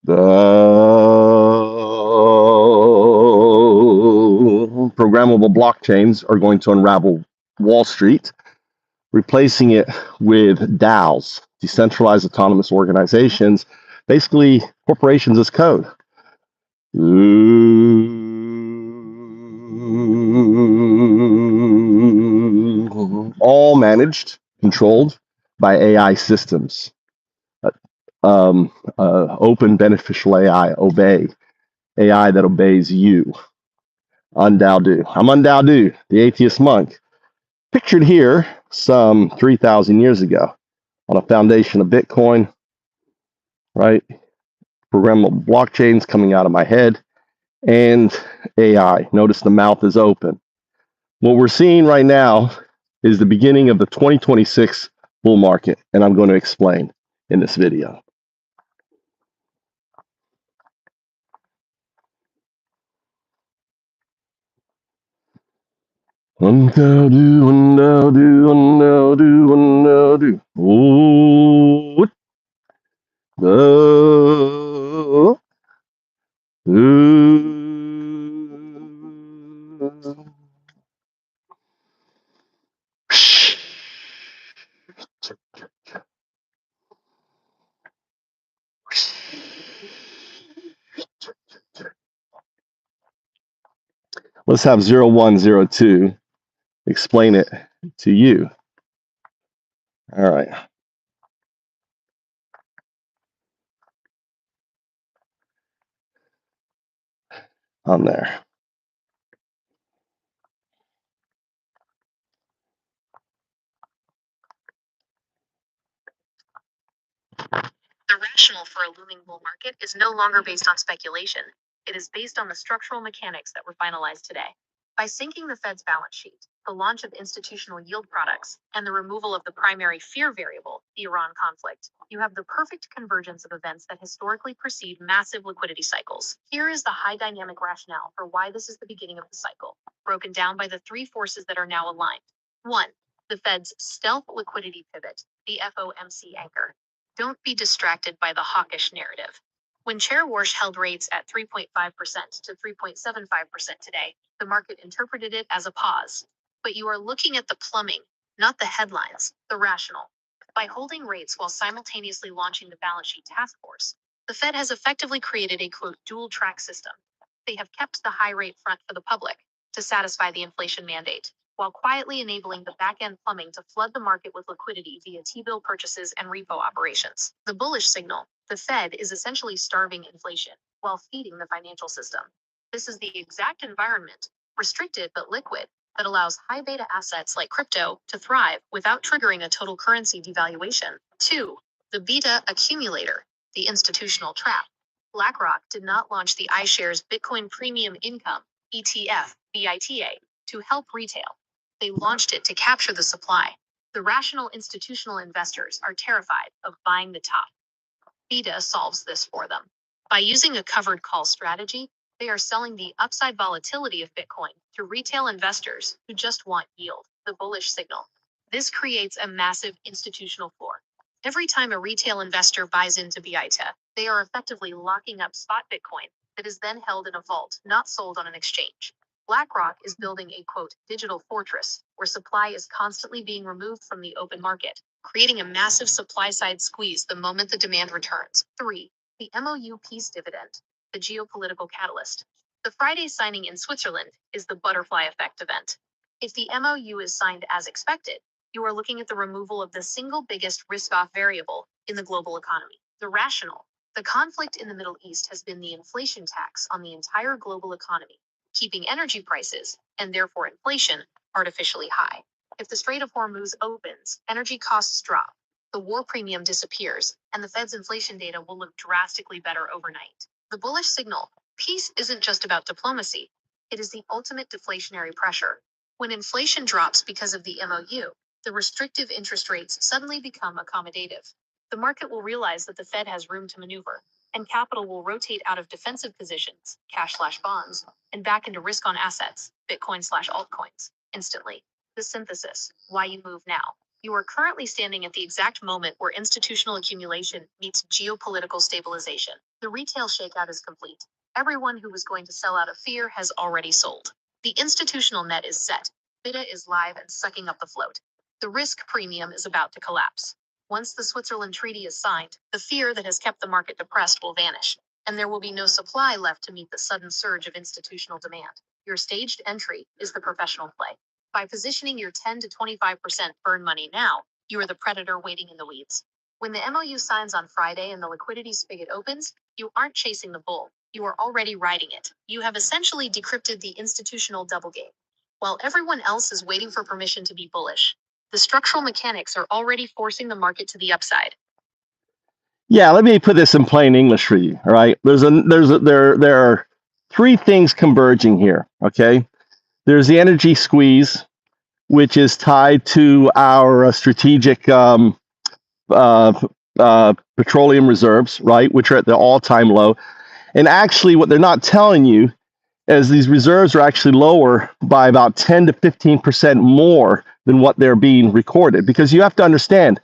The programmable blockchains are going to unravel Wall Street, replacing it with DAOs, decentralized autonomous organizations, basically corporations as code. All managed, controlled by AI systems. Open beneficial AI, obey. AI that obeys you. UnDaoDu. I'm UnDaoDu, the atheist monk, pictured here some 3,000 years ago on a foundation of Bitcoin, right? Programmable blockchains coming out of my head, and AI. Notice the mouth is open. What we're seeing right now is the beginning of the 2026 bull market, and I'm going to explain in this video. UnDaoDu, UnDaoDu, UnDaoDu, UnDaoDu. Oh, let's have 0102 explain it to you. All right. I'm there. The rationale for a looming bull market is no longer based on speculation. It is based on the structural mechanics that were finalized today. By sinking the Fed's balance sheet, the launch of institutional yield products, and the removal of the primary fear variable, the Iran conflict, you have the perfect convergence of events that historically precede massive liquidity cycles. Here is the high dynamic rationale for why this is the beginning of the cycle, broken down by the three forces that are now aligned. 1. The Fed's stealth liquidity pivot, the FOMC anchor. Don't be distracted by the hawkish narrative. When Chair Warsh held rates at 3.5% to 3.75% today, the market interpreted it as a pause. But you are looking at the plumbing, not the headlines, the rationale. By holding rates while simultaneously launching the balance sheet task force, the Fed has effectively created a quote dual track system. They have kept the high rate front for the public to satisfy the inflation mandate, while quietly enabling the back-end plumbing to flood the market with liquidity via T-bill purchases and repo operations. The bullish signal: the Fed is essentially starving inflation while feeding the financial system. This is the exact environment, restricted but liquid, that allows high beta assets like crypto to thrive without triggering a total currency devaluation. 2. The beta accumulator, the institutional trap. BlackRock did not launch the iShares Bitcoin Premium Income, ETF, BITA, to help retail. They launched it to capture the supply. The rational institutional investors are terrified of buying the top. Beta solves this for them. By using a covered call strategy, they are selling the upside volatility of Bitcoin to retail investors who just want yield, the bullish signal. This creates a massive institutional floor. Every time a retail investor buys into BITA, they are effectively locking up spot Bitcoin that is then held in a vault, not sold on an exchange. BlackRock is building a quote digital fortress where supply is constantly being removed from the open market, creating a massive supply side squeeze the moment the demand returns. 3. The MOU peace dividend, the geopolitical catalyst. The Friday signing in Switzerland is the butterfly effect event. If the MOU is signed as expected, you are looking at the removal of the single biggest risk-off variable in the global economy, the rationale. The conflict in the Middle East has been the inflation tax on the entire global economy, keeping energy prices, and therefore inflation, artificially high. If the Strait of Hormuz opens, energy costs drop, the war premium disappears, and the Fed's inflation data will look drastically better overnight. The bullish signal: peace isn't just about diplomacy. It is the ultimate deflationary pressure. When inflation drops because of the MOU, the restrictive interest rates suddenly become accommodative. The market will realize that the Fed has room to maneuver, and capital will rotate out of defensive positions, cash/bonds, and back into risk-on assets, Bitcoin/altcoins, instantly. The synthesis: why you move now. You are currently standing at the exact moment where institutional accumulation meets geopolitical stabilization. The retail shakeout is complete. Everyone who was going to sell out of fear has already sold. The institutional net is set. Beta is live and sucking up the float. The risk premium is about to collapse. Once the Switzerland Treaty is signed, the fear that has kept the market depressed will vanish, and there will be no supply left to meet the sudden surge of institutional demand. Your staged entry is the professional play. By positioning your 10 to 25% burn money now, you are the predator waiting in the weeds. When the MOU signs on Friday and the liquidity spigot opens, you aren't chasing the bull. You are already riding it. You have essentially decrypted the institutional double game. While everyone else is waiting for permission to be bullish, the structural mechanics are already forcing the market to the upside. Yeah, let me put this in plain English for you. All right, there are three things converging here. Okay, there's the energy squeeze, which is tied to our strategic petroleum reserves, right, which are at the all-time low. And actually, what they're not telling you is these reserves are actually lower by about 10 to 15% more than what they're being recorded. Because you have to understand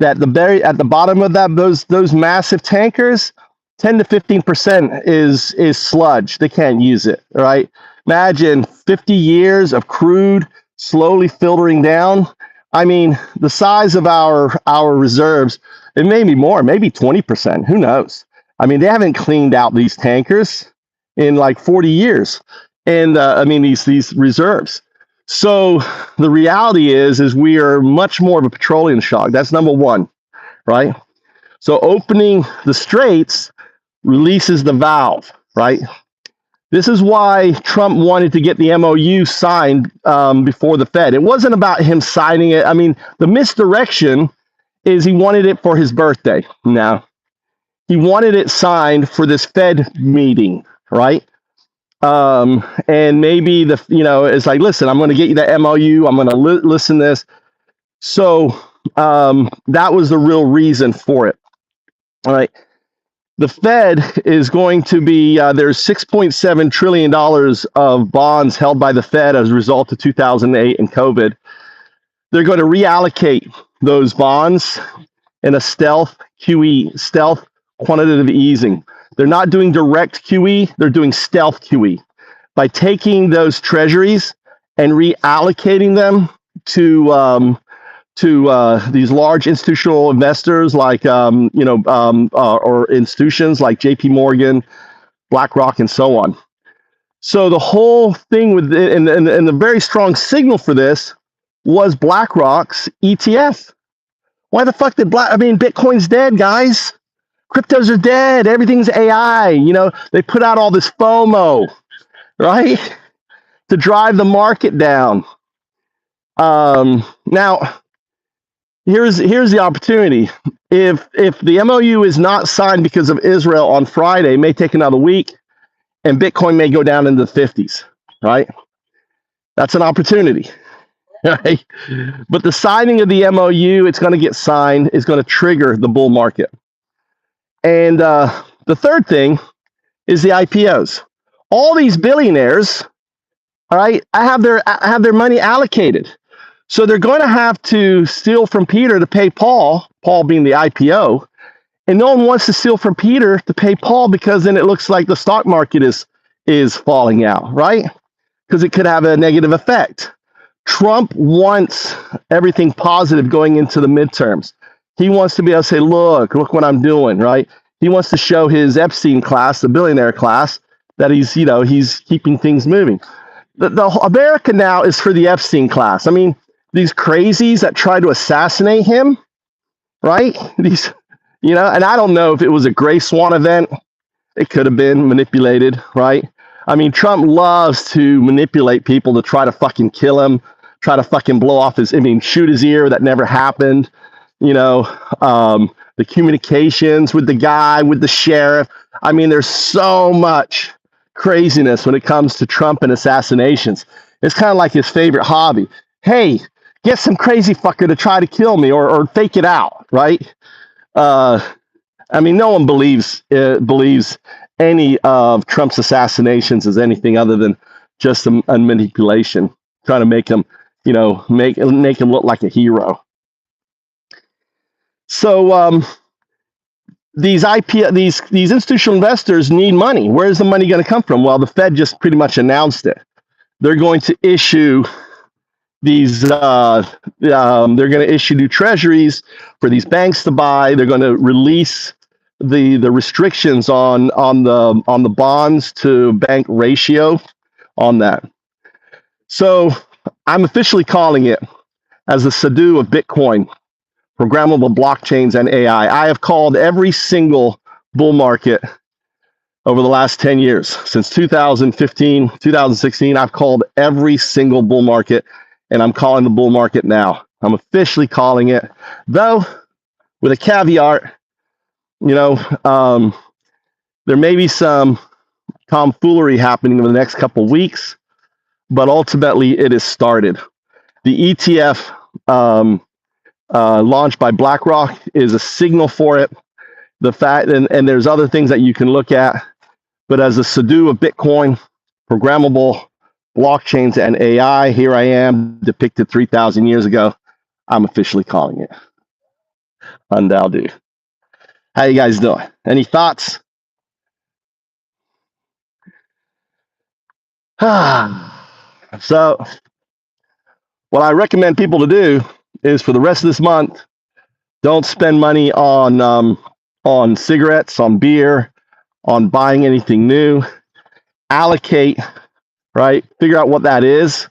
that at the bottom of those massive tankers, 10 to 15% is sludge. They can't use it, right? Imagine 50 years of crude slowly filtering down. I mean, the size of our reserves, it may be more, maybe 20%. Who knows? I mean, they haven't cleaned out these tankers in like 40 years, and I mean these reserves. So the reality is we are much more of a petroleum shock. That's number one, right? So opening the straits releases the valve, right? This is why Trump wanted to get the MOU signed before the Fed. It wasn't about him signing it. I mean, the misdirection is he wanted it for his birthday. No, he wanted it signed for this Fed meeting, right? And maybe it's like, listen, I'm going to get you the MOU. I'm going to listen to this. So that was the real reason for it. All right. The Fed is going to be, there's $6.7 trillion of bonds held by the Fed as a result of 2008 and COVID. They're going to reallocate those bonds in a stealth QE, stealth quantitative easing. They're not doing direct QE, they're doing stealth QE. By taking those treasuries and reallocating them to these large institutional investors like or institutions like JP Morgan, BlackRock, and so on. So the whole thing with and the very strong signal for this was BlackRock's ETF. Why the fuck did Bitcoin's dead, guys. Cryptos are dead. Everything's AI. They put out all this FOMO, right, to drive the market down. Now, here's the opportunity. If the MOU is not signed because of Israel on Friday, it may take another week, and Bitcoin may go down into the 50s, right? That's an opportunity, right? But the signing of the MOU, it's going to get signed, is going to trigger the bull market. And the third thing is the IPOs. All these billionaires, all right, I have their money allocated. So they're going to have to steal from Peter to pay Paul, Paul being the IPO. And no one wants to steal from Peter to pay Paul because then it looks like the stock market is falling out, right? Because it could have a negative effect. Trump wants everything positive going into the midterms. He wants to be able to say, look what I'm doing, right? He wants to show his Epstein class, the billionaire class, that he's keeping things moving. The America now is for the Epstein class. I mean, these crazies that try to assassinate him, right? And I don't know if it was a gray swan event. It could have been manipulated, right? I mean, Trump loves to manipulate people to try to fucking kill him, try to fucking blow off shoot his ear. That never happened. The communications with the guy, with the sheriff. I mean, there's so much craziness when it comes to Trump and assassinations. It's kind of like his favorite hobby. Hey, get some crazy fucker to try to kill me or fake it out, right? No one believes any of Trump's assassinations as anything other than just a manipulation, trying to make him, make him look like a hero. So these institutional investors need money. Where's the money going to come from? Well, the Fed just pretty much announced it. They're going to issue these. They're going to issue new treasuries for these banks to buy. They're going to release the restrictions on the bonds to bank ratio on that. So I'm officially calling it as the Sahdu of Bitcoin, programmable blockchains, and AI. I have called every single bull market over the last 10 years. Since 2015, 2016, I've called every single bull market, and I'm calling the bull market now. I'm officially calling it, though with a caveat, there may be some tomfoolery happening in the next couple of weeks, but ultimately it has started. The ETF launched by BlackRock is a signal for it. The fact, and there's other things that you can look at, but as a Sahdu of Bitcoin, programmable blockchains, and AI, here I am, depicted 3,000 years ago. I'm officially calling it UnDaoDu. How you guys doing? Any thoughts? So, what I recommend people to do is for the rest of this month, don't spend money on cigarettes, on beer, on buying anything new. Allocate, right? Figure out what that is.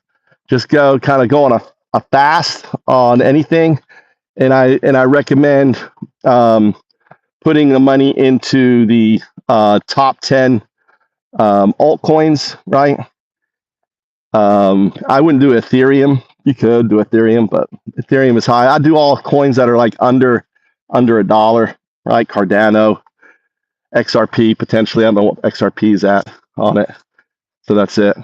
Just go on a fast on anything. And I recommend putting the money into the top 10 altcoins, right? I wouldn't do Ethereum. You could do Ethereum, but Ethereum is high. I do all coins that are like under $1, right? Cardano, XRP potentially. I don't know what XRP is at on it. So that's it.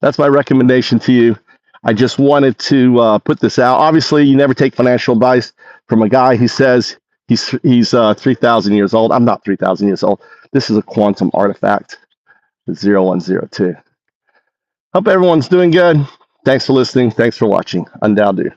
That's my recommendation to you. I just wanted to put this out. Obviously, you never take financial advice from a guy who says he's 3,000 years old. I'm not 3,000 years old. This is a quantum artifact. 0102. Hope everyone's doing good. Thanks for listening. Thanks for watching. UnDaoDu.